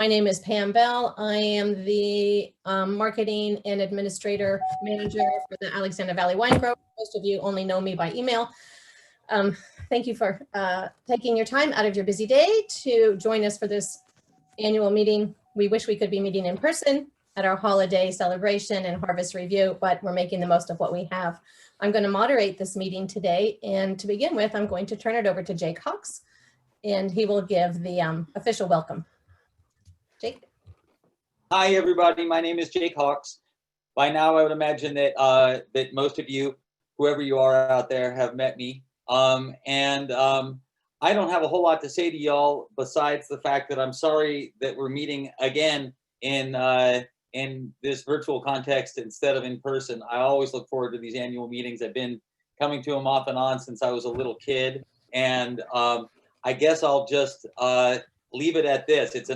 My name is Pam Bell. I am the Marketing and Administrator Manager for the Alexander Valley Winegrowers. Most of you only know me by email. Thank you for taking your time out of your busy day to join us for this annual meeting. We wish we could be meeting in person at our holiday celebration and harvest review, but we're making the most of what we have. I'm going to moderate this meeting today, and to begin with, I'm going to turn it over to Jake Hawks, and he will give the official welcome. Jake. Hi, everybody. My name is Jake Hawks. By now, I would imagine that that most of you, whoever you are out there, have met me. I don't have a whole lot to say to y'all besides the fact that I'm sorry that we're meeting again in this virtual context instead of in person. I always look forward to these annual meetings. I've been coming to them off and on since I was a little kid, and I guess I'll just leave it at this. It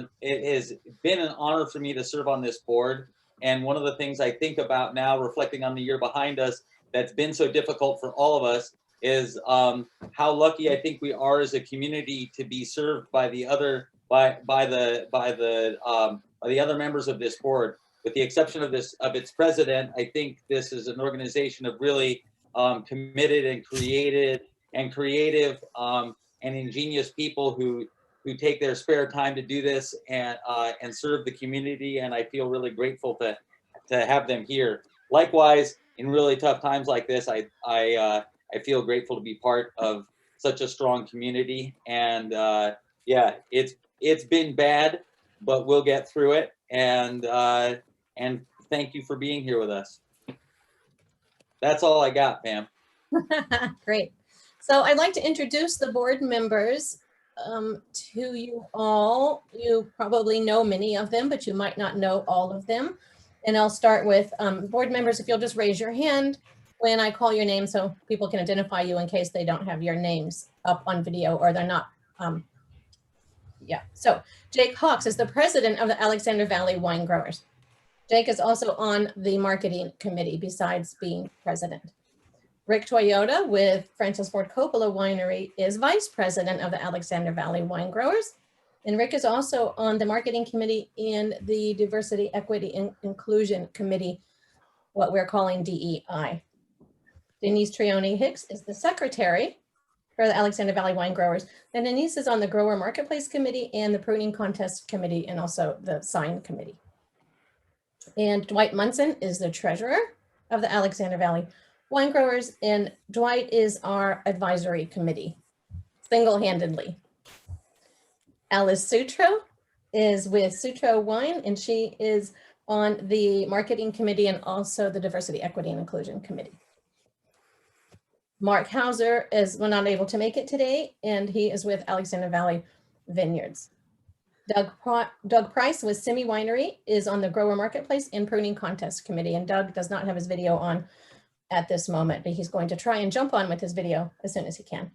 has been an honor for me to serve on this board, and one of the things I think about now, reflecting on the year behind us, that's been so difficult for all of us, is how lucky I think we are as a community to be served by the other other members of this board. With the exception of its president, I think this is an organization of really committed and creative and ingenious people who take their spare time to do this and serve the community, and I feel really grateful to have them here. Likewise, in really tough times like this, I feel grateful to be part of such a strong community. And yeah, it's been bad, but we'll get through it. And thank you for being here with us. That's all I got, Pam. Great. So I'd like to introduce the board members to you all. You probably know many of them, but you might not know all of them. And I'll start with board members. If you'll just raise your hand when I call your name so people can identify you in case they don't have your names up on video or they're not. Yeah, so Jake Hawks is the president of the Alexander Valley Winegrowers. Jake is also on the marketing committee besides being president. Rick Toyota with Francis Ford Coppola Winery is vice president of the Alexander Valley Winegrowers. And Rick is also on the marketing committee and the diversity, equity, and inclusion committee, what we're calling DEI. Denise Trioni Hicks is the secretary for the Alexander Valley Winegrowers. And Denise is on the grower marketplace committee and the pruning contest committee and also the sign committee. And Dwight Munson is the treasurer of the Alexander Valley Winegrowers, and Dwight is our advisory committee, single-handedly. Alice Sutro is with Sutro Wine, and she is on the marketing committee and also the diversity, equity, and inclusion committee. Mark Hauser is not able to make it today, and he is with Alexander Valley Vineyards. Doug Price with Simi Winery is on the grower marketplace and pruning contest committee, and Doug does not have his video on at this moment, but he's going to try and jump on with his video as soon as he can.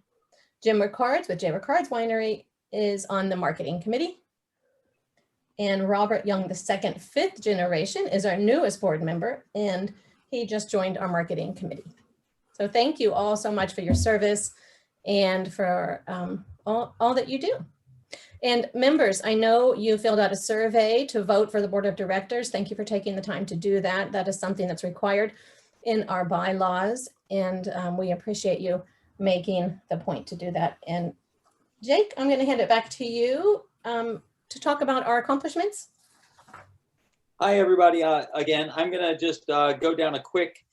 Jim Ricards with J. Ricards Winery is on the marketing committee. And Robert Young, the second, fifth generation, is our newest board member, and he just joined our marketing committee. So thank you all so much for your service and for all that you do. And members, I know you filled out a survey to vote for the board of directors. Thank you for taking the time to do that. That is something that's required in our bylaws, and we appreciate you making the point to do that. And Jake, I'm going to hand it back to you to talk about our accomplishments. Hi, everybody. Again, I'm going to just go down a quick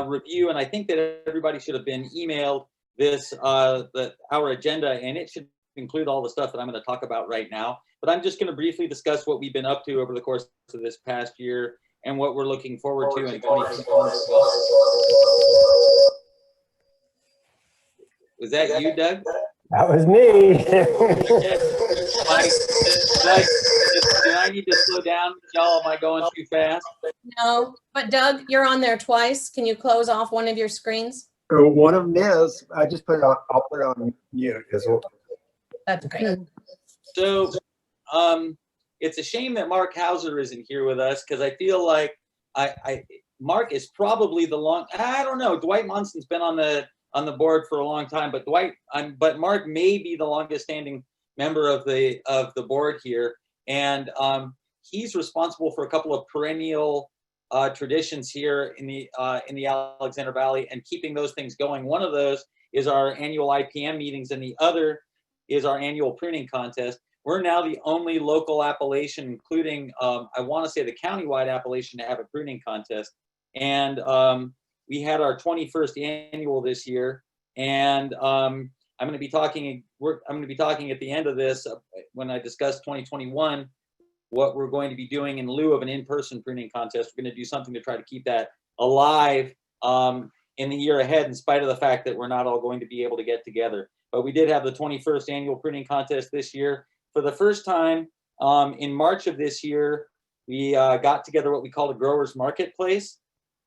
review, and I think that everybody should have been emailed this our agenda, and it should include all the stuff that I'm going to talk about right now. But I'm just going to briefly discuss what we've been up to over the course of this past year and what we're looking forward to in 2021. Was that you, Doug? That was me. Do I need to slow down, y'all? Am I going too fast? No, but Doug, you're on there twice. Can you close off one of your screens? One of them is. I just put it on. I'll put it on mute as well. That's great. So, it's a shame that Mark Hauser isn't here with us, because I feel like Mark is probably I don't know. Dwight Munson's been on the board for a long time, but Mark may be the longest standing member of the board here. And he's responsible for a couple of perennial traditions here in the Alexander Valley and keeping those things going. One of those is our annual IPM meetings, and the other is our annual pruning contest. We're now the only local appellation, including, I want to say the countywide appellation, to have a pruning contest. And we had our 21st annual this year. And I'm going to be talking at the end of this, when I discuss 2021, what we're going to be doing in lieu of an in-person pruning contest. We're going to do something to try to keep that alive in the year ahead, in spite of the fact that we're not all going to be able to get together. But we did have the 21st annual pruning contest this year. For the first time in March of this year, we got together what we call a growers marketplace.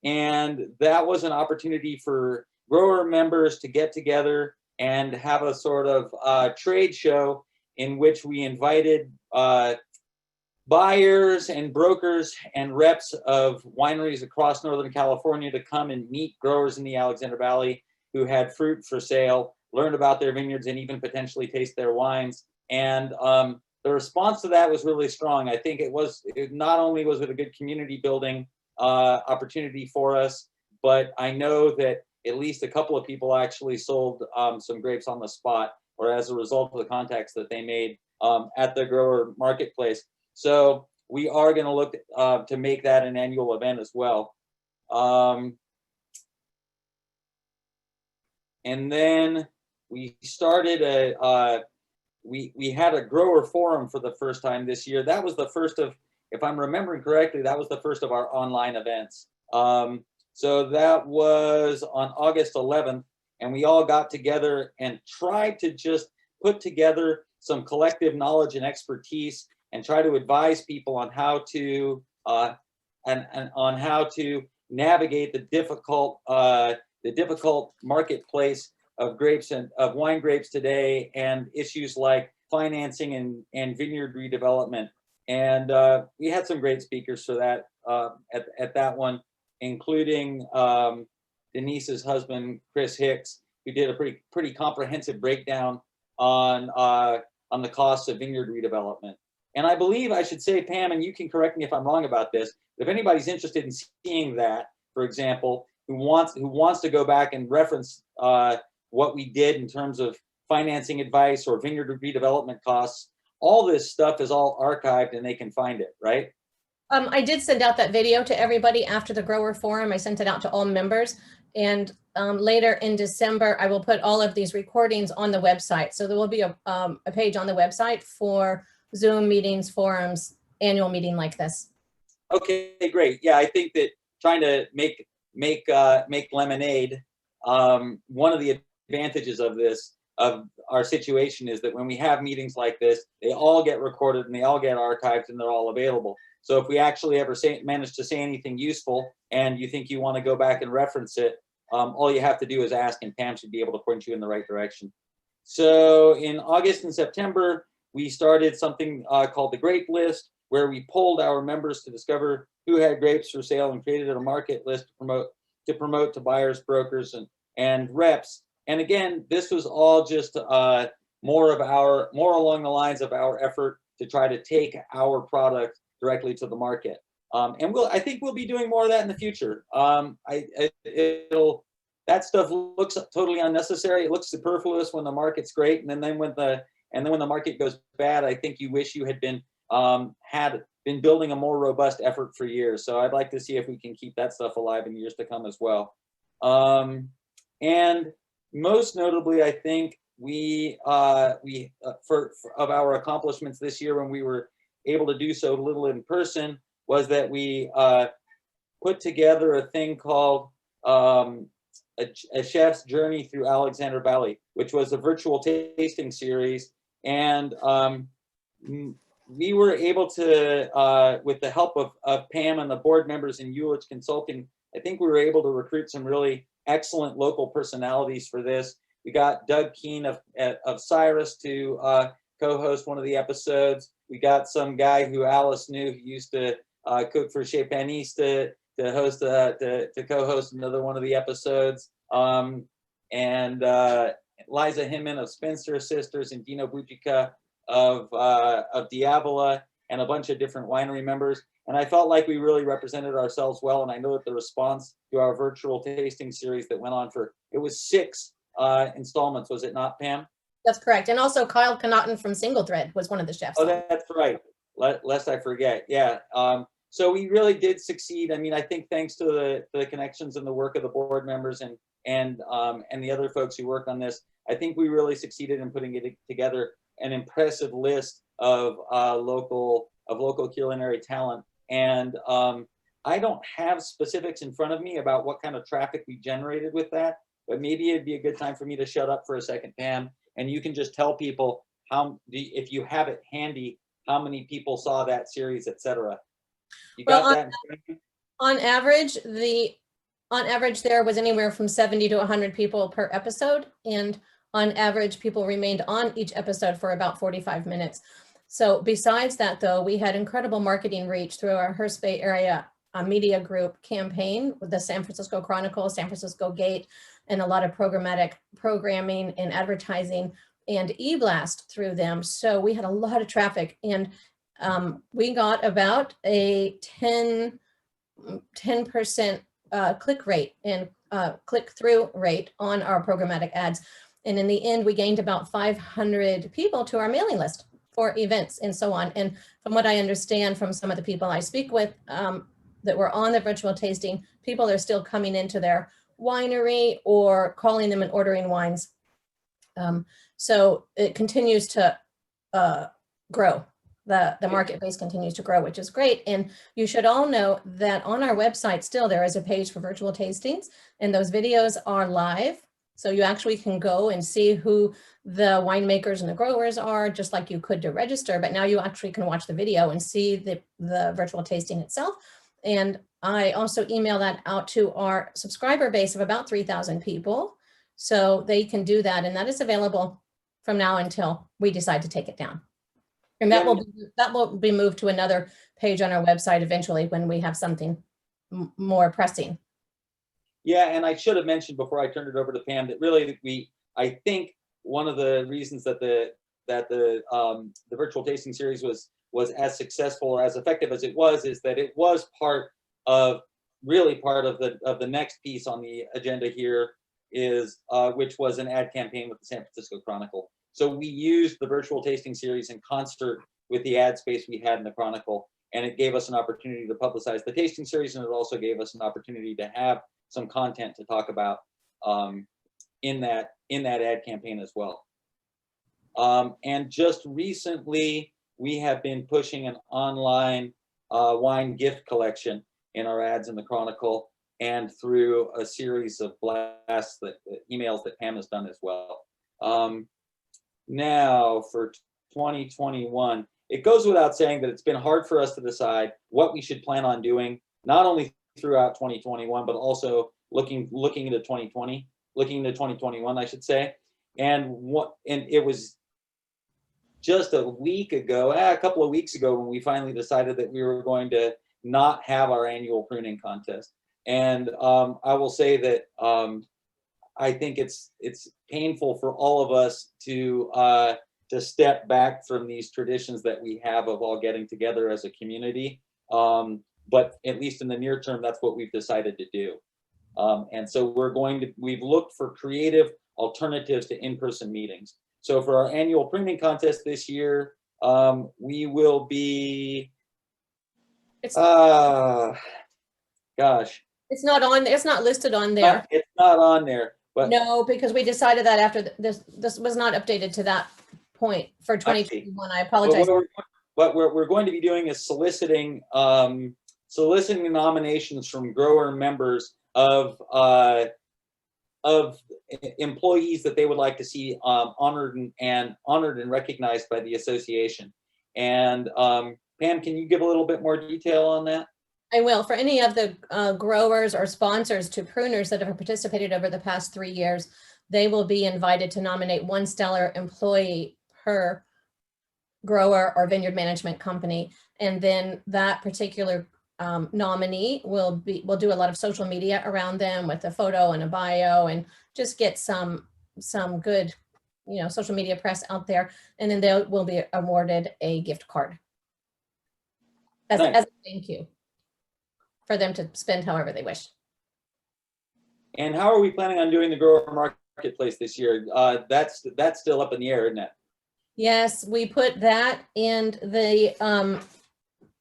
And that was an opportunity for grower members to get together and have a sort of trade show in which we invited buyers and brokers and reps of wineries across Northern California to come and meet growers in the Alexander Valley who had fruit for sale, learn about their vineyards, and even potentially taste their wines. And the response to that was really strong. I think it not only was it a good community building opportunity for us, but I know that at least a couple of people actually sold some grapes on the spot, or as a result of the contacts that they made at the grower marketplace. So we are going to look to make that an annual event as well. And then we started we had a grower forum for the first time this year. That was the first of, if I'm remembering correctly, that was the first of our online events. So that was on August 11th, and we all got together and tried to just put together some collective knowledge and expertise and try to advise people on how to and on how to navigate the difficult marketplace of grapes and of wine grapes today, and issues like financing and vineyard redevelopment. And we had some great speakers for that at that one, including Denise's husband, Chris Hicks, who did a pretty comprehensive breakdown on the costs of vineyard redevelopment. And I believe I should say, Pam, and you can correct me if I'm wrong about this, if anybody's interested in seeing that, for example, who wants to go back and reference what we did in terms of financing advice or vineyard redevelopment costs, all this stuff is all archived and they can find it, right? I did send out that video to everybody after the grower forum. I sent it out to all members. And later in December, I will put all of these recordings on the website. So there will be a page on the website for Zoom meetings, forums, annual meeting like this. Okay, great. Yeah, I think that trying to make lemonade, one of the advantages of our situation is that when we have meetings like this, they all get recorded and they all get archived and they're all available. So if we actually ever manage to say anything useful and you think you want to go back and reference it, all you have to do is ask, and Pam should be able to point you in the right direction. So in August and September, we started something called the Grape List, where we polled our members to discover who had grapes for sale and created a market list to promote to buyers, brokers, and reps. And again, this was all just more along the lines of our effort to try to take our product directly to the market. And I think we'll be doing more of that in the future. That stuff looks totally unnecessary. It looks superfluous when the market's great, and then when the market goes bad, I think you wish you had been building a more robust effort for years. So I'd like to see if we can keep that stuff alive in years to come as well. And most notably, I think of our accomplishments this year, when we were able to do so little in person, was that we put together a thing called a chef's journey through Alexander Valley, which was a virtual tasting series. And we were able to, with the help of Pam and the board members in Ulich Consulting, I think we were able to recruit some really excellent local personalities for this. We got Doug Keene of Cyrus to co-host one of the episodes. We got some guy who Alice knew, who used to cook for Chez Panisse, to co-host another one of the episodes. And Liza Hinman of Spencer Sisters, and Dino Bujica of Diavola. and a bunch of different winery members. And I felt like we really represented ourselves well. And I know that the response to our virtual tasting series that went on for, it was 6 installments, was it not, Pam? That's correct. And also Kyle Connaughton from Single Thread was one of the chefs. Oh, that's right. Lest I forget. Yeah. So we really did succeed. I mean, I think thanks to the connections and the work of the board members and the other folks who worked on this, I think we really succeeded in putting it together an impressive list of local culinary talent. And I don't have specifics in front of me about what kind of traffic we generated with that, but maybe it'd be a good time for me to shut up for a second, Pam, and you can just tell people if you have it handy, how many people saw that series, etc. You got that? On average, there was anywhere from 70 to 100 people per episode, and on average, people remained on each episode for about 45 minutes. So besides that, though, we had incredible marketing reach through our Hearst Bay area media group campaign with the San Francisco Chronicle, San Francisco Gate, and a lot of programmatic programming and advertising and e-blast through them. So we had a lot of traffic, and we got about a 10% click rate and click-through rate on our programmatic ads. And in the end, we gained about 500 people to our mailing list for events and so on. And from what I understand from some of the people I speak with that were on the virtual tasting, people are still coming into their winery or calling them and ordering wines. So it continues to grow. The market base continues to grow, which is great. And you should all know that on our website still there is a page for virtual tastings, and those videos are live. So you actually can go and see who the winemakers and the growers are, just like you could to register, but now you actually can watch the video and see the virtual tasting itself. And I also email that out to our subscriber base of about 3,000 people. So they can do that, and that is available from now until we decide to take it down. And that will be moved to another page on our website eventually when we have something more pressing. Yeah, and I should have mentioned before I turned it over to Pam that really I think one of the reasons that the virtual tasting series was as successful or as effective as it was is that it was part of the next piece on the agenda here is which was an ad campaign with the San Francisco Chronicle. So we used the virtual tasting series in concert with the ad space we had in the Chronicle, and it gave us an opportunity to publicize the tasting series, and it also gave us an opportunity to have some content to talk about in that ad campaign as well. And just recently, we have been pushing an online wine gift collection in our ads in the Chronicle and through a series of blasts, emails that Pam has done as well. Now for 2021, it goes without saying that it's been hard for us to decide what we should plan on doing, not only throughout 2021, but also looking into 2021, I should say. And it was just a couple of weeks ago when we finally decided that we were going to not have our annual pruning contest. And I will say that I think it's painful for all of us to step back from these traditions that we have of all getting together as a community. But at least in the near term, that's what we've decided to do. And so we've looked for creative alternatives to in-person meetings. So for our annual pruning contest this year, we will be, gosh. It's not listed on there. It's not on there. But no, because we decided that after this was not updated to that point for 2021. I apologize. What we're going to be doing is soliciting nominations from grower members of employees that they would like to see honored and recognized by the association. And Pam, can you give a little bit more detail on that? I will. For any of the growers or sponsors to pruners that have participated over the past 3 years, they will be invited to nominate one stellar employee per grower or vineyard management company. And then that particular nominee will do a lot of social media around them with a photo and a bio and just get some good, social media press out there. And then they will be awarded a gift card. as, Nice. as a thank you for them to spend however they wish. And how are we planning on doing the grower marketplace this year? That's still up in the air, isn't it? Yes, we put that and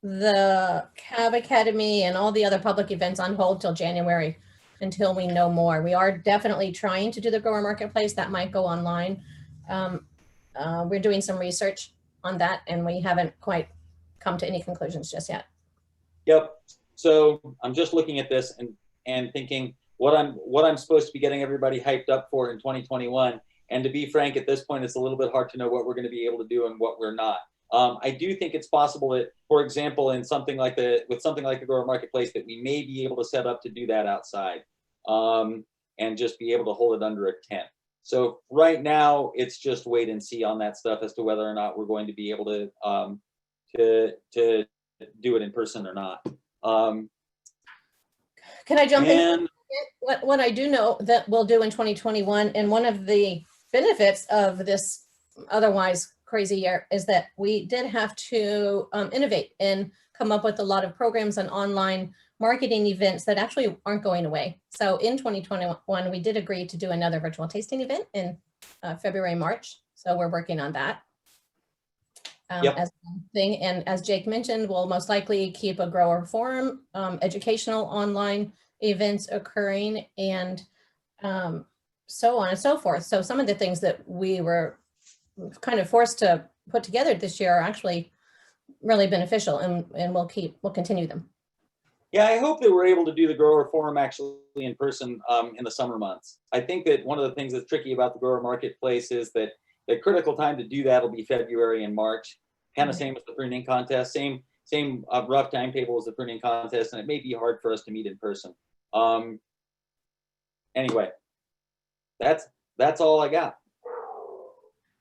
the Cab Academy and all the other public events on hold till January until we know more. We are definitely trying to do the grower marketplace. That might go online. We're doing some research on that and we haven't quite come to any conclusions just yet. Yep. So I'm just looking at this and thinking what I'm supposed to be getting everybody hyped up for in 2021. And to be frank, at this point, it's a little bit hard to know what we're going to be able to do and what we're not. I do think it's possible that, for example, with something like the grower marketplace, that we may be able to set up to do that outside, and just be able to hold it under a tent. So right now, it's just wait and see on that stuff as to whether or not we're going to be able to do it in person or not. Can I jump in? What I do know that we'll do in 2021, and one of the benefits of this otherwise crazy year is that we did have to innovate and come up with a lot of programs and online marketing events that actually aren't going away. So in 2021, we did agree to do another virtual tasting event in February, March. So we're working on that as one thing. And as Jake mentioned, we'll most likely keep a grower forum, educational online events occurring, and so on and so forth. So some of the things that we were kind of forced to put together this year are actually really beneficial, and we'll continue them. Yeah, I hope that we're able to do the grower forum actually in person in the summer months. I think that one of the things that's tricky about the grower marketplace is that the critical time to do that will be February and March. Kind of same as the pruning contest, same rough timetable as the pruning contest, and it may be hard for us to meet in person. Anyway, that's all I got.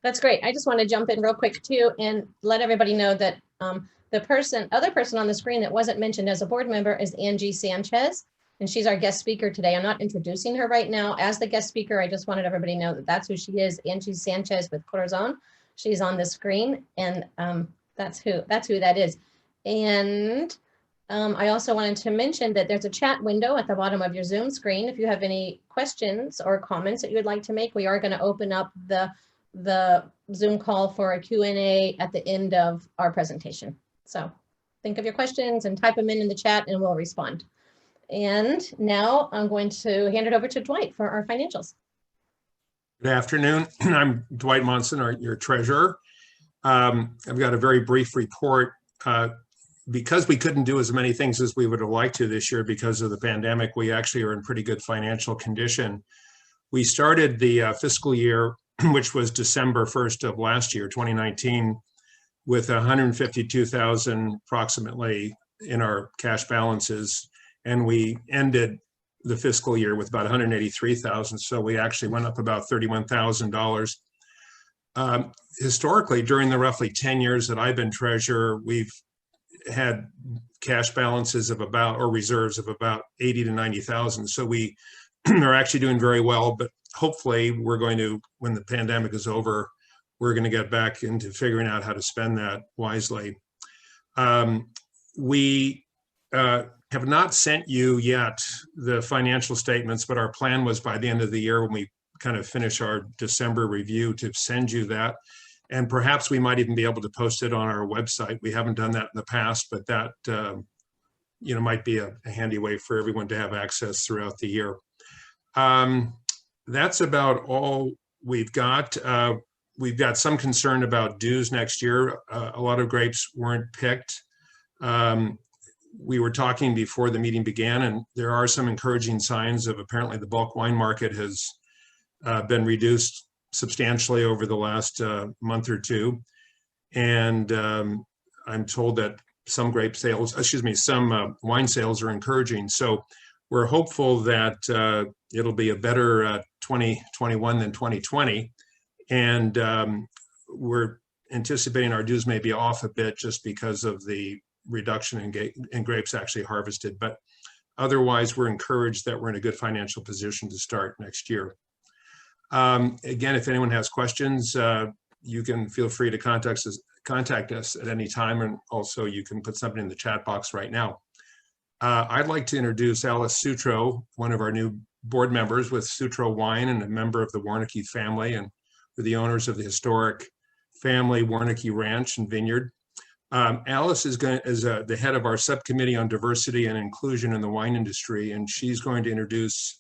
That's great. I just want to jump in real quick too and let everybody know that the other person on the screen that wasn't mentioned as a board member is Angie Sanchez, and she's our guest speaker today. I'm not introducing her right now as the guest speaker. I just wanted everybody to know that that's who she is, Angie Sanchez with Corazon. She's on the screen, and that's who that is. And I also wanted to mention that there's a chat window at the bottom of your Zoom screen. If you have any questions or comments that you would like to make, we are going to open up the Zoom call for a Q&A at the end of our presentation. So think of your questions and type them in the chat and we'll respond. And now I'm going to hand it over to Dwight for our financials. Good afternoon. I'm Dwight Monson, your treasurer. I've got a very brief report. Because we couldn't do as many things as we would have liked to this year because of the pandemic, we actually are in pretty good financial condition. We started the fiscal year, which was December 1st of last year, 2019, with 152,000 approximately in our cash balances. And we ended the fiscal year with about 183,000. So we actually went up about $31,000. Historically, during the roughly 10 years that I've been treasurer, we've had cash balances of about, or reserves of about 80 to 90,000. So we are actually doing very well, but hopefully we're going to, when the pandemic is over, we're going to get back into figuring out how to spend that wisely. We have not sent you yet the financial statements, but our plan was by the end of the year, when we kind of finish our December review, to send you that. And perhaps we might even be able to post it on our website. We haven't done that in the past, but that might be a handy way for everyone to have access throughout the year. That's about all we've got. We've got some concern about dues next year. A lot of grapes weren't picked. We were talking before the meeting began, and there are some encouraging signs of apparently the bulk wine market has been reduced substantially over the last month or two. And I'm told that some wine sales are encouraging. So we're hopeful that it'll be a better 2021 than 2020. And we're anticipating our dues may be off a bit just because of the reduction in grapes actually harvested. But otherwise, we're encouraged that we're in a good financial position to start next year. Again, if anyone has questions, you can feel free to contact contact us at any time, and also you can put something in the chat box right now. I'd like to introduce Alice Sutro, one of our new board members with Sutro Wine and a member of the Warnicki family, and we're the owners of the historic family Warnicki Ranch and Vineyard. Alice is the head of our subcommittee on diversity and inclusion in the wine industry, and she's going to introduce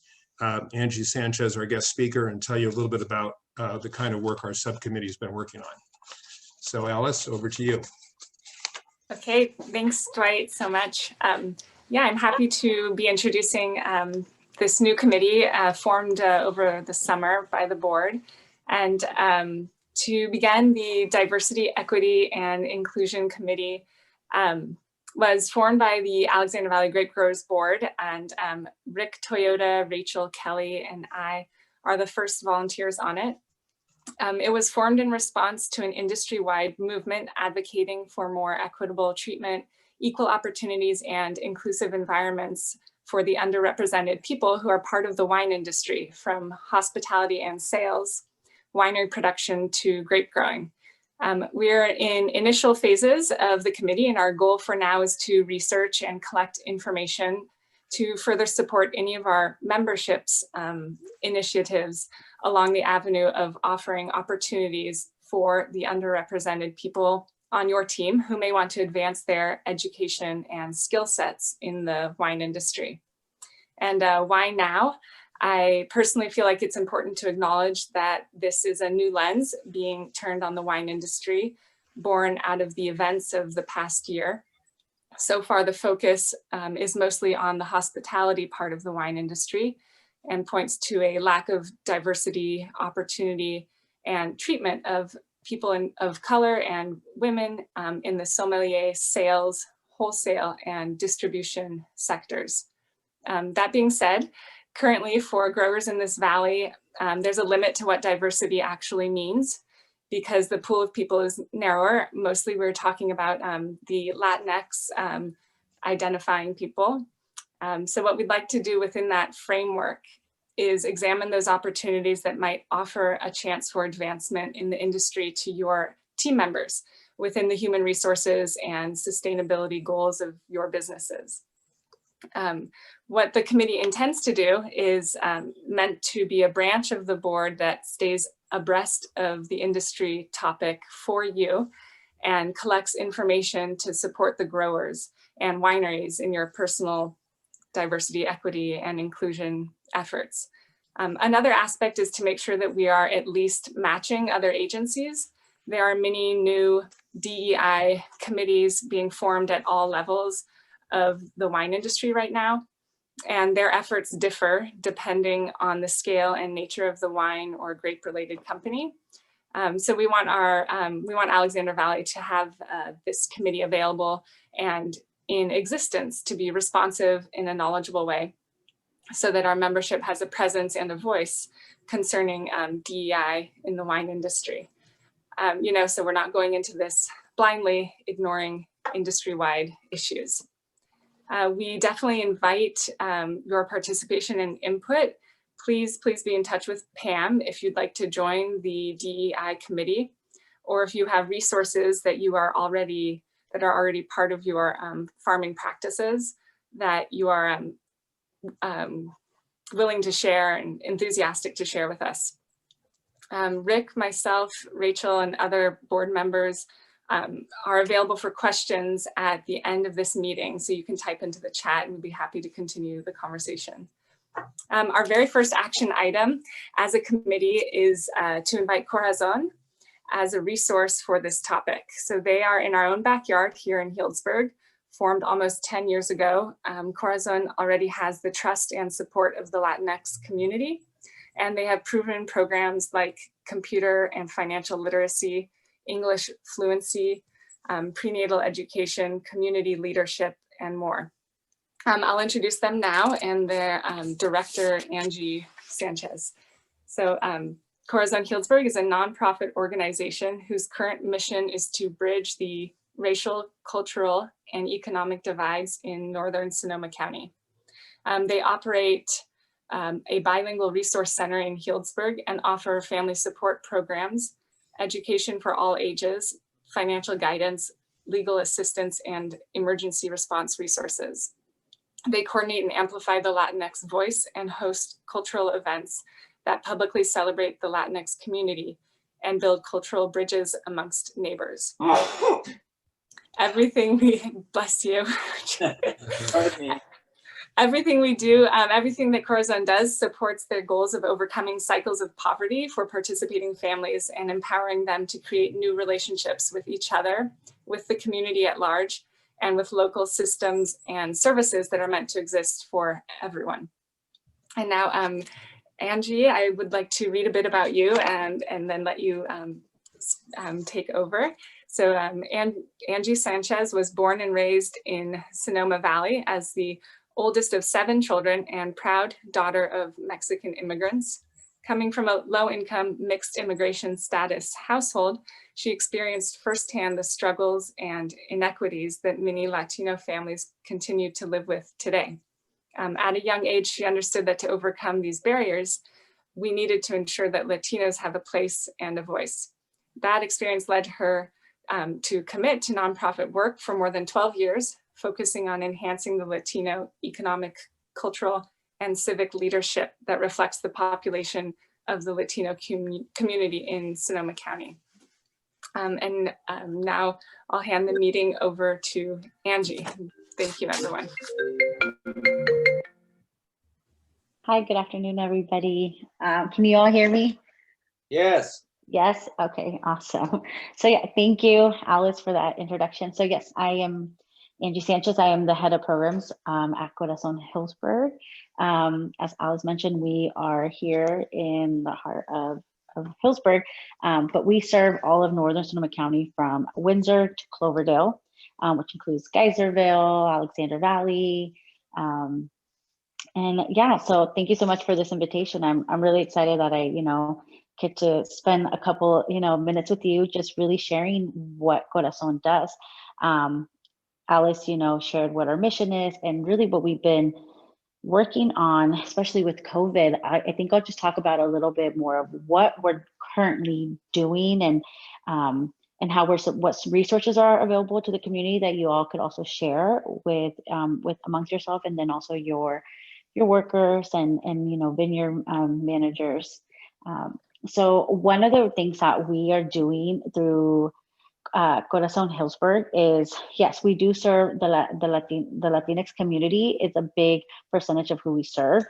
Angie Sanchez, our guest speaker, and tell you a little bit about the kind of work our subcommittee has been working on. So Alice, over to you. Okay, thanks Dwight so much. Yeah, I'm happy to be introducing this new committee formed over the summer by the board. And to begin, the Diversity, Equity, and Inclusion Committee was formed by the Alexander Valley Grape Growers Board, and Rick Toyota, Rachel Kelly, and I are the first volunteers on it. It was formed in response to an industry-wide movement advocating for more equitable treatment, equal opportunities, and inclusive environments for the underrepresented people who are part of the wine industry, from hospitality and sales, winery production to grape growing. We're in initial phases of the committee, and our goal for now is to research and collect information to further support any of our memberships initiatives along the avenue of offering opportunities for the underrepresented people on your team who may want to advance their education and skill sets in the wine industry. And why now? I personally feel like it's important to acknowledge that this is a new lens being turned on the wine industry, born out of the events of the past year. So far, the focus is mostly on the hospitality part of the wine industry and points to a lack of diversity, opportunity, and treatment of people of color and women in the sommelier, sales, wholesale, and distribution sectors. That being said, currently for growers in this valley, there's a limit to what diversity actually means because the pool of people is narrower. Mostly we're talking about the Latinx identifying people. So what we'd like to do within that framework is examine those opportunities that might offer a chance for advancement in the industry to your team members within the human resources and sustainability goals of your businesses. What the committee intends to do is meant to be a branch of the board that stays abreast of the industry topic for you and collects information to support the growers and wineries in your personal diversity, equity, and inclusion efforts. Another aspect is to make sure that we are at least matching other agencies. There are many new DEI committees being formed at all levels of the wine industry right now, and their efforts differ depending on the scale and nature of the wine or grape-related company. So we want Alexander Valley to have this committee available and in existence to be responsive in a knowledgeable way so that our membership has a presence and a voice concerning DEI in the wine industry. So we're not going into this blindly ignoring industry-wide issues. We definitely invite your participation and input. Please be in touch with Pam if you'd like to join the DEI committee, or if you have resources that are already part of your farming practices that you are willing to share and enthusiastic to share with us. Rick, myself, Rachel, and other board members are available for questions at the end of this meeting. So you can type into the chat and we'd be happy to continue the conversation. Our very first action item as a committee is to invite Corazon as a resource for this topic. So they are in our own backyard here in Healdsburg, formed almost 10 years ago. Corazon already has the trust and support of the Latinx community, and they have proven programs like computer and financial literacy, English fluency, prenatal education, community leadership, and more. I'll introduce them now and their director, Angie Sanchez. So Corazon Healdsburg is a nonprofit organization whose current mission is to bridge the racial, cultural, and economic divides in northern Sonoma County. They operate a bilingual resource center in Healdsburg and offer family support programs, education for all ages, financial guidance, legal assistance, and emergency response resources. They coordinate and amplify the Latinx voice and host cultural events that publicly celebrate the Latinx community and build cultural bridges amongst neighbors. Everything we, bless you. Pardon me. Everything we do, everything that Corazon does supports their goals of overcoming cycles of poverty for participating families and empowering them to create new relationships with each other, with the community at large, and with local systems and services that are meant to exist for everyone. And now, Angie, I would like to read a bit about you and then let you take over. So Angie Sanchez was born and raised in Sonoma Valley as the oldest of 7 children and proud daughter of Mexican immigrants. Coming from a low-income mixed immigration status household, she experienced firsthand the struggles and inequities that many Latino families continue to live with today. At a young age, she understood that to overcome these barriers, we needed to ensure that Latinos have a place and a voice. That experience led her to commit to nonprofit work for more than 12 years, focusing on enhancing the Latino economic, cultural, and civic leadership that reflects the population of the Latino community in Sonoma County. Now I'll hand the meeting over to Angie. Thank you, everyone. Hi, good afternoon, everybody. Can you all hear me? Yes. Yes, okay, awesome. So yeah, thank you, Alice, for that introduction. So yes, I am Angie Sanchez. I am the head of programs at Corazon Hillsburg. As Alice mentioned, we are here in the heart of Hillsburg, but we serve all of Northern Sonoma County from Windsor to Cloverdale, which includes Geyserville, Alexander Valley. And yeah, so thank you so much for this invitation. I'm really excited that I, get to spend a couple, minutes with you, just really sharing what Corazon does. Alice, shared what our mission is and really what we've been working on, especially with COVID. I think I'll just talk about a little bit more of what we're currently doing and how what resources are available to the community that you all could also share with amongst yourself, and then also your workers and vineyard managers. So one of the things that we are doing through Corazon Hillsburg is, yes, we do serve the Latinx community. It's a big percentage of who we serve,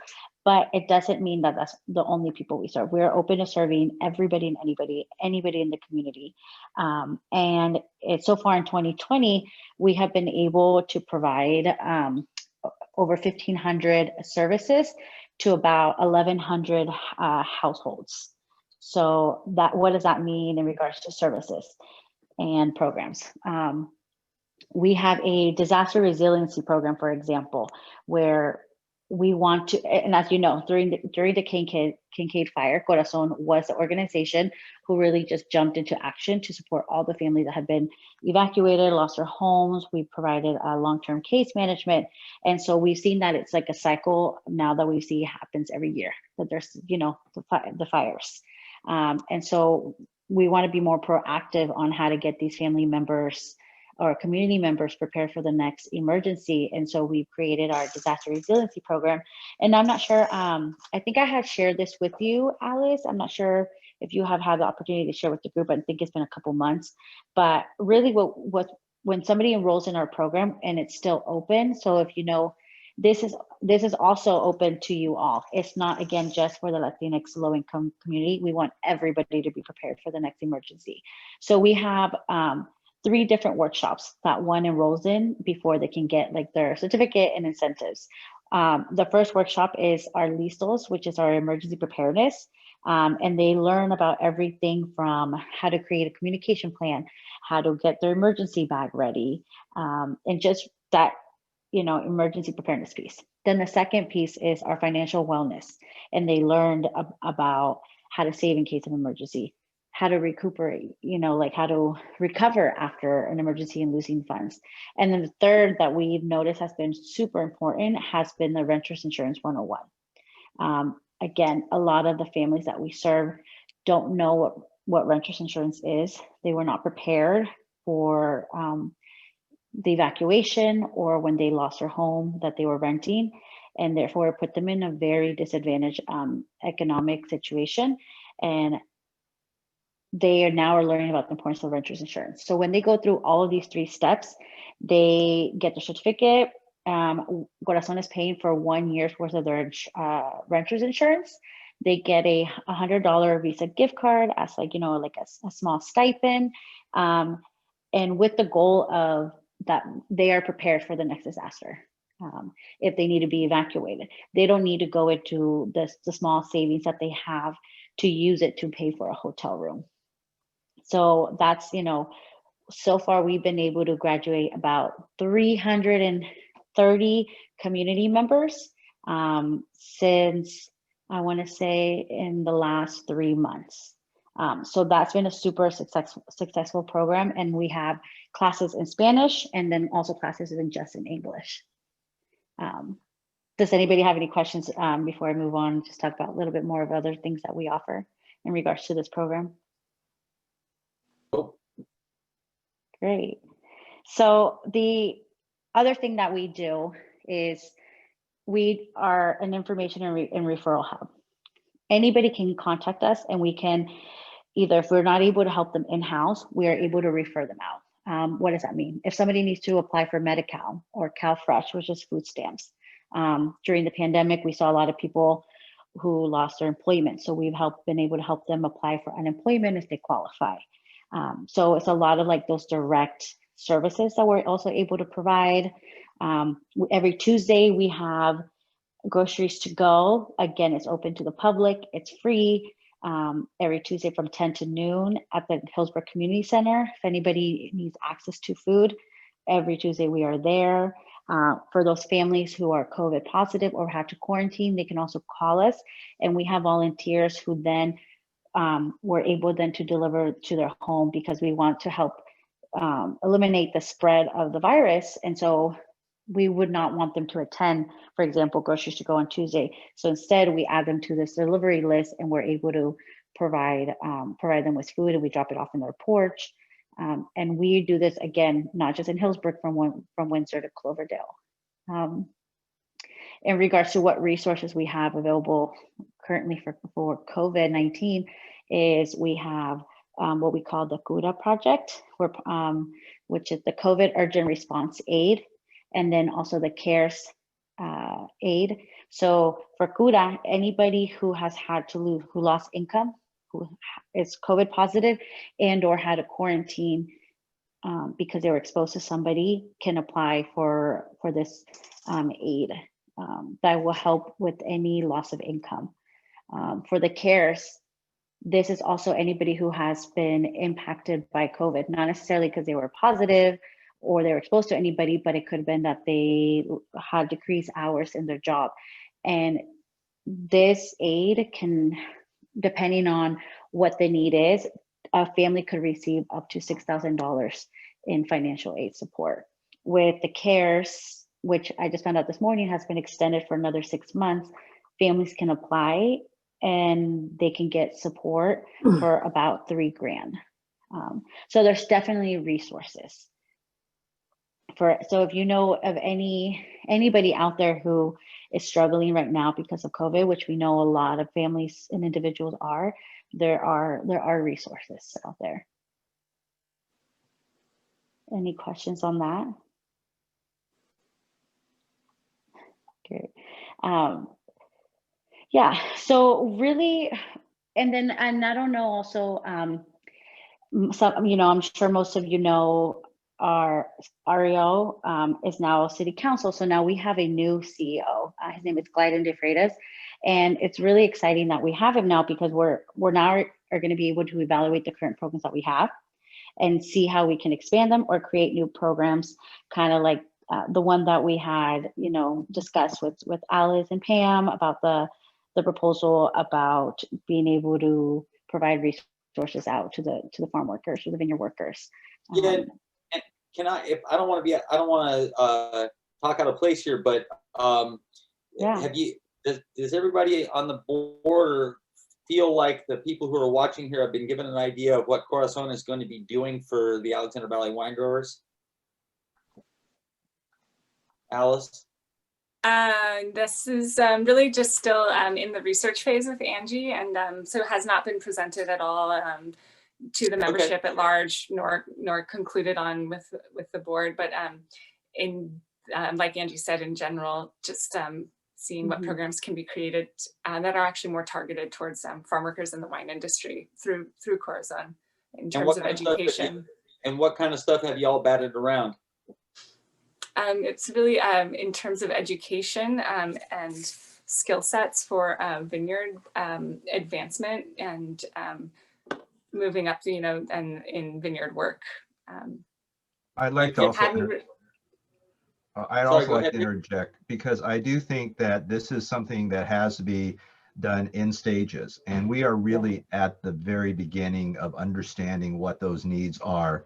but it doesn't mean that that's the only people we serve. We're open to serving everybody and anybody in the community. And so far in 2020, we have been able to provide over 1,500 services to about 1,100 households. So what does that mean in regards to services and programs? We have a disaster resiliency program, for example, where we want to, and as you know, during the Kincade fire, Corazon was the organization who really just jumped into action to support all the families that had been evacuated, lost their homes. We provided long-term case management. And so we've seen that it's like a cycle now that we see happens every year, that there's, the fires. And so we want to be more proactive on how to get these family members or community members prepared for the next emergency. And so we've created our disaster resiliency program. And I'm not sure, I think I had shared this with you, Alice. I'm not sure if you have had the opportunity to share with the group. I think it's been a couple months, but really when somebody enrolls in our program and it's still open. So if this is also open to you all. It's not, again, just for the Latinx low-income community. We want everybody to be prepared for the next emergency. So we have 3 different workshops that one enrolls in before they can get like their certificate and incentives. The first workshop is our LISTOS, which is our emergency preparedness. And they learn about everything from how to create a communication plan, how to get their emergency bag ready, and just that, emergency preparedness piece. Then the second piece is our financial wellness. And they learned about how to save in case of emergency, how to recuperate, like how to recover after an emergency and losing funds. And then the third that we've noticed has been super important has been the Renters Insurance 101. Again, a lot of the families that we serve don't know what renters insurance is. They were not prepared for the evacuation or when they lost their home that they were renting, and therefore put them in a very disadvantaged economic situation. And they are now learning about the importance of renters insurance. So when they go through all of these 3 steps, they get the certificate. Corazon is paying for 1 year's worth of their renters insurance. They get a $100 Visa gift card as like, like a small stipend. And with the goal of that they are prepared for the next disaster. If they need to be evacuated, they don't need to go into the small savings that they have to use it to pay for a hotel room. So that's, so far we've been able to graduate about 330 community members since, I want to say, in the last 3 months. So that's been a super successful program, and we have classes in Spanish and then also classes just in English. Does anybody have any questions before I move on? Just talk about a little bit more of other things that we offer in regards to this program. Oh. Great. So the other thing that we do is we are an information and referral hub. Anybody can contact us, and we can either, if we're not able to help them in-house, we are able to refer them out. What does that mean? If somebody needs to apply for Medi-Cal or CalFresh, which is food stamps, during the pandemic, we saw a lot of people who lost their employment. So we've been able to help them apply for unemployment if they qualify. So it's a lot of like those direct services that we're also able to provide. Every Tuesday, we have groceries to go. Again, it's open to the public. It's free. Every Tuesday from 10 to noon at the Hillsborough Community Center. If anybody needs access to food, every Tuesday we are there. For those families who are COVID positive or have to quarantine, they can also call us, and we have volunteers who then we're able then to deliver to their home, because we want to help eliminate the spread of the virus. And so we would not want them to attend, for example, groceries to go on Tuesday. So instead we add them to this delivery list, and we're able to provide them with food, and we drop it off in their porch. And we do this again, not just in Hillsborough, from Windsor to Cloverdale. In regards to what resources we have available currently for COVID-19, is we have what we call the CUDA project, which is the COVID Urgent Response Aid, and then also the CARES aid. So for CUDA, anybody who has who lost income, who is COVID positive and or had a quarantine because they were exposed to somebody, can apply for this aid that will help with any loss of income. For the CARES, this is also anybody who has been impacted by COVID, not necessarily because they were positive or they were exposed to anybody, but it could have been that they had decreased hours in their job. And this aid can, depending on what the need is, a family could receive up to $6,000 in financial aid support. With the CARES, which I just found out this morning has been extended for another 6 months, families can apply and they can get support for about $3,000. So there's definitely resources. So if you know of anybody out there who is struggling right now because of COVID, which we know a lot of families and individuals are, there are resources out there. Any questions on that? Great. Yeah, so really, and I don't know also, I'm sure most of you know our REO is now city council. So now we have a new CEO. His name is Glyden DeFreitas. And it's really exciting that we have him now, because we're now are going to be able to evaluate the current programs that we have and see how we can expand them or create new programs, kind of like the one that we had, discussed with Alice and Pam about the proposal about being able to provide resources out to the farm workers or the vineyard workers. Yeah, and can I? If I don't want to talk out of place here, but yeah. Does everybody on the board feel like the people who are watching here have been given an idea of what Corazon is going to be doing for the Alexander Valley wine growers? Alice? This is really just still in the research phase with Angie, and so has not been presented at all to the membership at large, nor concluded on with the board. But in like Angie said, in general, just seeing what programs can be created that are actually more targeted towards farm workers in the wine industry through Corazon in terms of education. And what kind of stuff have y'all batted around? It's really in terms of education and skill sets for vineyard advancement and moving up, and in vineyard work. I'd like to also, I'd also like to interject, because I do think that this is something that has to be done in stages, and we are really at the very beginning of understanding what those needs are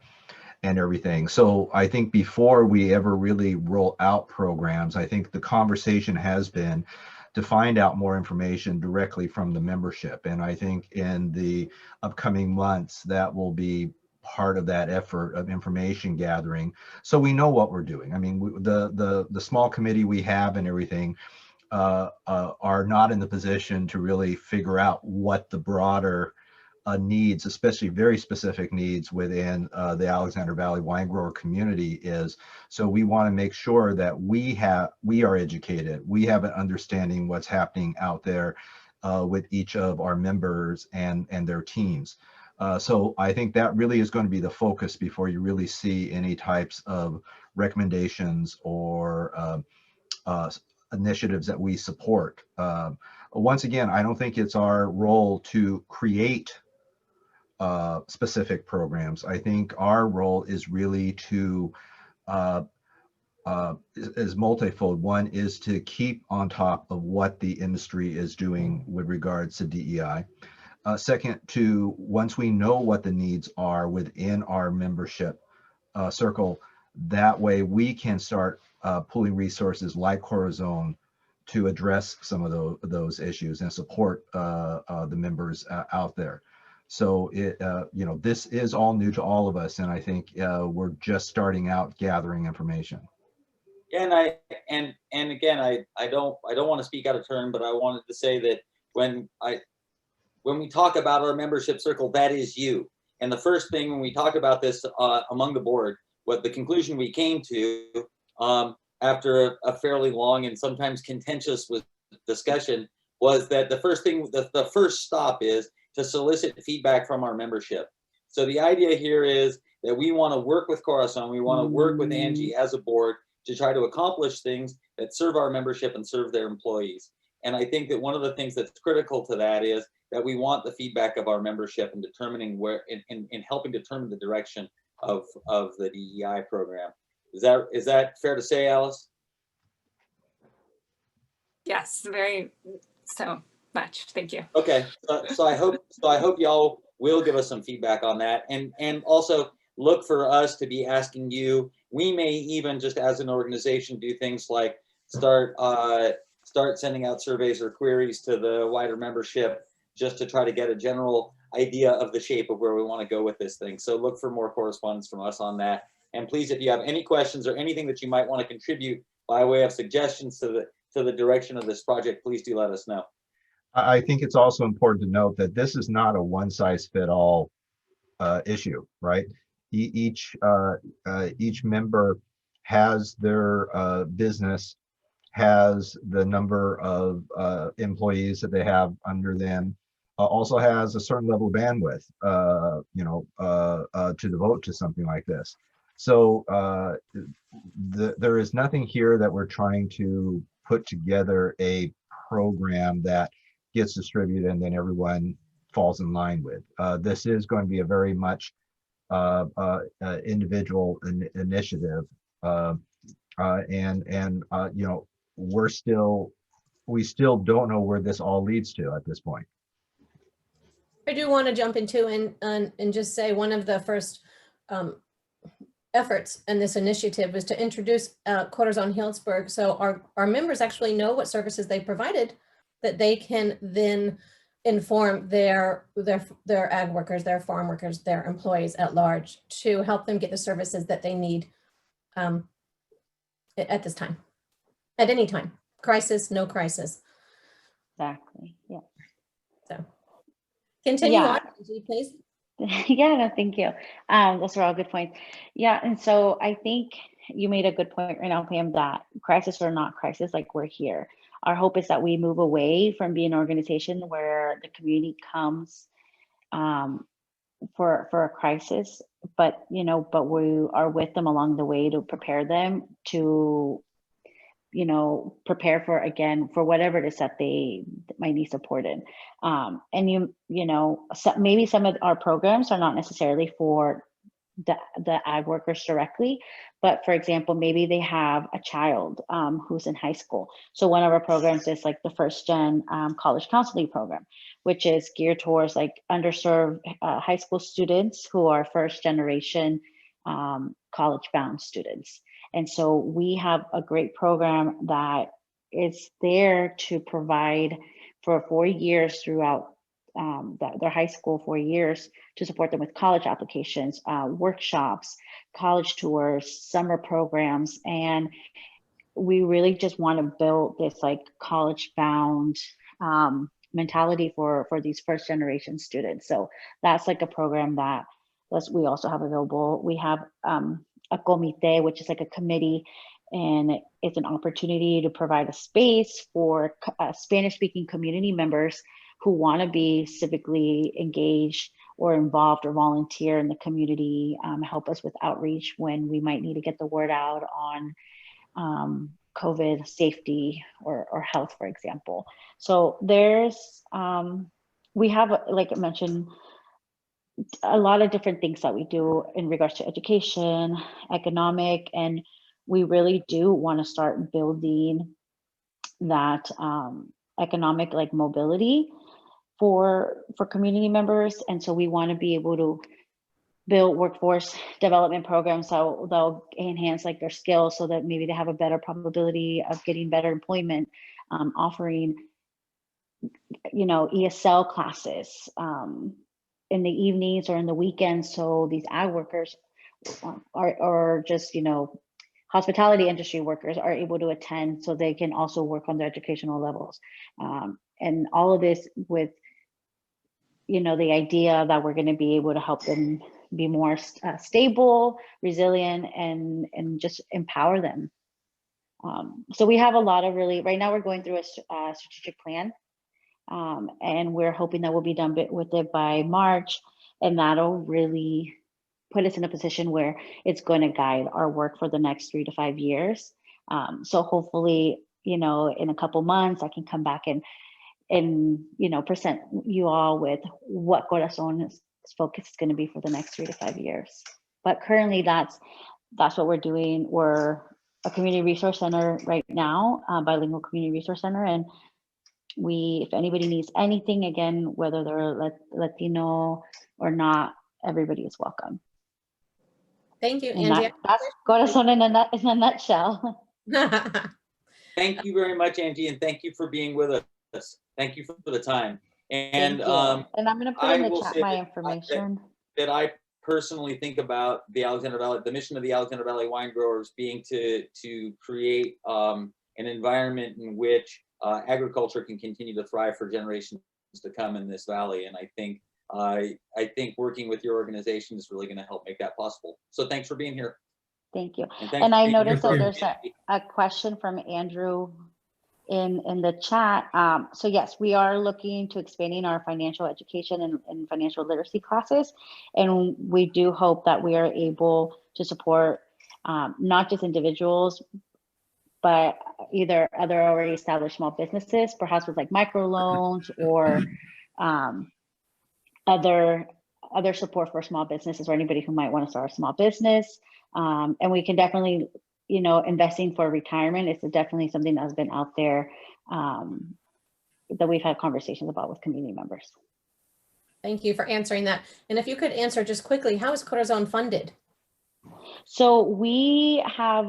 and everything. So I think before we ever really roll out programs, I think the conversation has been to find out more information directly from the membership. And I think in the upcoming months, that will be part of that effort of information gathering, so we know what we're doing. I mean, the small committee we have and everything are not in the position to really figure out what the broader needs, especially very specific needs within the Alexander Valley wine grower community is. So we want to make sure that we are educated, we have an understanding what's happening out there with each of our members and their teams. So I think that really is going to be the focus before you really see any types of recommendations or initiatives that we support. Once again, I don't think it's our role to create specific programs. I think our role is really to is multifold. One is to keep on top of what the industry is doing with regards to DEI. Second, to once we know what the needs are within our membership circle, that way we can start pulling resources like Corazon to address some of those issues and support the members out there. So this is all new to all of us, and I think we're just starting out gathering information. And again, I don't want to speak out of turn, but I wanted to say that when we talk about our membership circle, that is you. And the first thing when we talk about this among the board, what the conclusion we came to after a fairly long and sometimes contentious discussion was that the first thing, the first stop is to solicit feedback from our membership. So the idea here is that we want to work with Corazon, we want to work with Angie as a board to try to accomplish things that serve our membership and serve their employees. And I think that one of the things that's critical to that is that we want the feedback of our membership in determining where, in helping determine the direction of the DEI program. Is that fair to say, Alice? Yes, very so much. Thank you. Okay, so I hope y'all will give us some feedback on that, and also look for us to be asking you. We may even just as an organization do things like start sending out surveys or queries to the wider membership just to try to get a general idea of the shape of where we want to go with this thing. So look for more correspondence from us on that. And please, if you have any questions or anything that you might want to contribute by way of suggestions to the direction of this project, please do let us know. I think it's also important to note that this is not a one-size-fits-all issue, right? Each member has their business, has the number of employees that they have under them, also has a certain level of bandwidth, to devote to something like this. So there is nothing here that we're trying to put together a program that gets distributed and then everyone falls in line with. This is going to be a very much individual initiative, we still don't know where this all leads to at this point. I do want to jump into and just say one of the first efforts in this initiative was to introduce Corazon Healdsburg, so our members actually know what services they provided, that they can then inform their ag workers, their farm workers, their employees at large to help them get the services that they need at this time, at any time, crisis, no crisis. Exactly. Yeah. So continue Yeah. on, Angie, please. Yeah, no, thank you. Those are all good points. Yeah, and so I think you made a good point right now, Pam, that crisis or not crisis, like we're here. Our hope is that we move away from being an organization where the community comes for a crisis, but but we are with them along the way to prepare them to prepare for whatever it is that they might need support in. And maybe some of our programs are not necessarily for the ag workers directly, but for example, maybe they have a child who's in high school. So one of our programs is like the first gen college counseling program, which is geared towards like underserved high school students who are first generation college bound students. And so we have a great program that is there to provide for 4 years throughout their high school 4 years to support them with college applications, workshops, college tours, summer programs. And we really just want to build this like college bound mentality for these first generation students. So that's like a program that we also have available. We have a comité, which is like a committee, and it's an opportunity to provide a space for Spanish speaking community members who want to be civically engaged or involved or volunteer in the community, help us with outreach when we might need to get the word out on COVID safety or health, for example. So there's, we have, like I mentioned, a lot of different things that we do in regards to education, economic, and we really do want to start building that economic like mobility for community members. And so we want to be able to build workforce development programs that they'll enhance like their skills so that maybe they have a better probability of getting better employment, offering ESL classes in the evenings or in the weekends, so these ag workers or just hospitality industry workers are able to attend so they can also work on their educational levels, and all of this with the idea that we're going to be able to help them be more stable, resilient, and just empower them. So we have a lot of right now we're going through a strategic plan, and we're hoping that we'll be done with it by March, and that'll really put us in a position where it's going to guide our work for the next 3 to 5 years. So hopefully, in a couple months, I can come back and present you all with what Corazon's focus is going to be for the next 3 to 5 years. But currently, that's what we're doing. We're a community resource center right now, bilingual community resource center, and if anybody needs anything, again, whether they're Latino or not, everybody is welcome. Thank you, And Angie. that's Corazon in a nutshell. Thank you very much, Angie, and thank you for being with us. Thank you for the time. And I'm going to put in the chat my information. That I personally think about the Alexander Valley, the mission of the Alexander Valley Winegrowers being to create an environment in which agriculture can continue to thrive for generations to come in this valley. And I think working with your organization is really going to help make that possible. So thanks for being here. Thank you. And I noticed that there's a question from Andrew in the chat. So yes, we are looking to expanding our financial education and financial literacy classes. And we do hope that we are able to support not just individuals, but either other already established small businesses, perhaps with like microloans or other support for small businesses or anybody who might want to start a small business. And we can definitely, investing for retirement is definitely something that's been out there that we've had conversations about with community members. Thank you for answering that. And if you could answer just quickly, how is Corazon funded? So we have,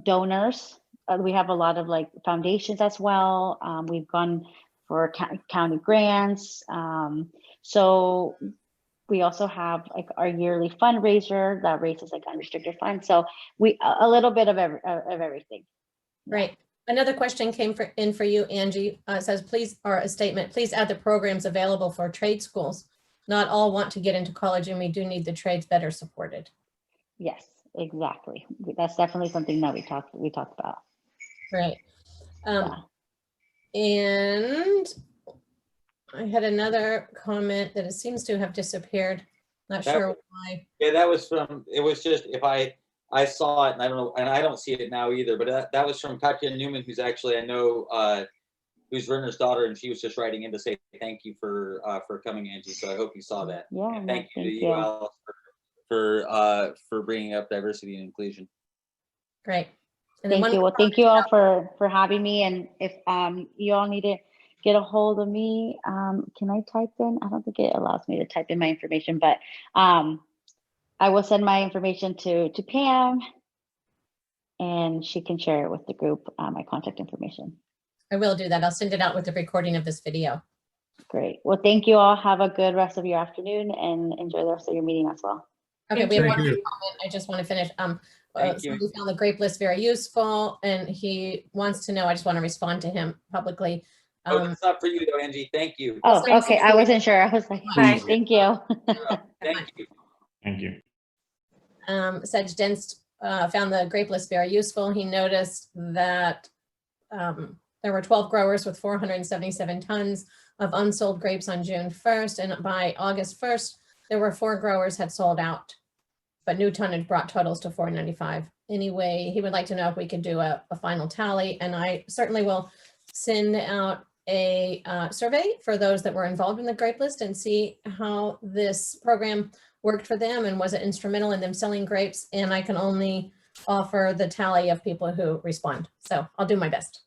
donors. We have a lot of like foundations as well. We've gone for county grants. So we also have like our yearly fundraiser that raises like unrestricted funds. So we a little bit of everything. Right. Another question came in for you, Angie. It says, please, or a statement, please add the programs available for trade schools. Not all want to get into college, and we do need the trades better supported. Yes, exactly. That's definitely something that we talked about. Right. Yeah. And I had another comment that it seems to have disappeared. Not sure why. Yeah, that was from, it was just, if I saw it, and I don't know, and I don't see it now either, but that was from Katya Newman, who's actually, I know, who's Werner's daughter, and she was just writing in to say thank you for coming, Angie. So I hope you saw that. Yeah. And thank you to you, Alice, for bringing up diversity and inclusion. Great. And Thank you. Well, thank you all for having me. And if you all need to get a hold of me, can I type in? I don't think it allows me to type in my information, but I will send my information to Pam, and she can share it with the group, my contact information. I will do that. I'll send it out with the recording of this video. Great. Well, thank you all. Have a good rest of your afternoon and enjoy the rest of your meeting as well. Okay, we have one Thank more you. comment. I just want to finish. Thank you. Somebody found the grape list very useful, and he wants to know, I just want to respond to him publicly. Oh, that's not for you though, Angie. Thank you. Oh, Thanks, okay. I Angie. wasn't sure. I was like, Bye. thank you. Thank you. Thank you. Sedge Denst found the grape list very useful. He noticed that there were 12 growers with 477 tons of unsold grapes on June 1st, and by August 1st, there were 4 growers had sold out, but new tonnage brought totals to 495. Anyway, he would like to know if we could do a final tally, and I certainly will send out a survey for those that were involved in the grape list and see how this program worked for them and was it instrumental in them selling grapes. And I can only offer the tally of people who respond. So I'll do my best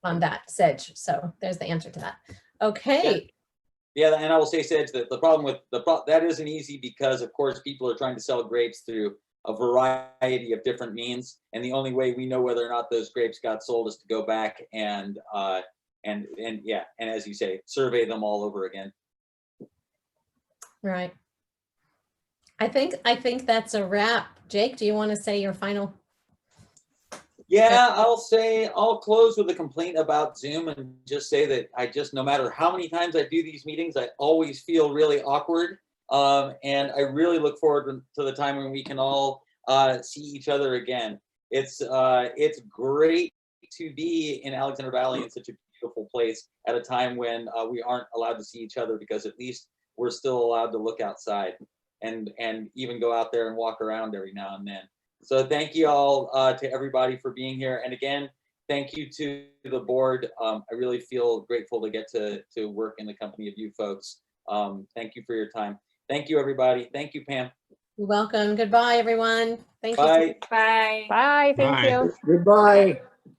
on that, Sedge. So there's the answer to that. Okay. Yeah, and I will say, Sedge, that the problem with that isn't easy because, of course, people are trying to sell grapes through a variety of different means, and the only way we know whether or not those grapes got sold is to go back and as you say, survey them all over again. Right. I think that's a wrap. Jake, do you want to say your final? Yeah, I'll close with a complaint about Zoom and just say that no matter how many times I do these meetings, I always feel really awkward. And I really look forward to the time when we can all see each other again. It's great to be in Alexander Valley in such a beautiful place at a time when we aren't allowed to see each other, because at least we're still allowed to look outside and even go out there and walk around every now and then. So thank you all to everybody for being here. And again, thank you to the board. I really feel grateful to get to work in the company of you folks. Thank you for your time. Thank you, everybody. Thank you, Pam. You're welcome. Goodbye, everyone. Thank you. Bye. Bye. Bye, thank Bye. you. Goodbye.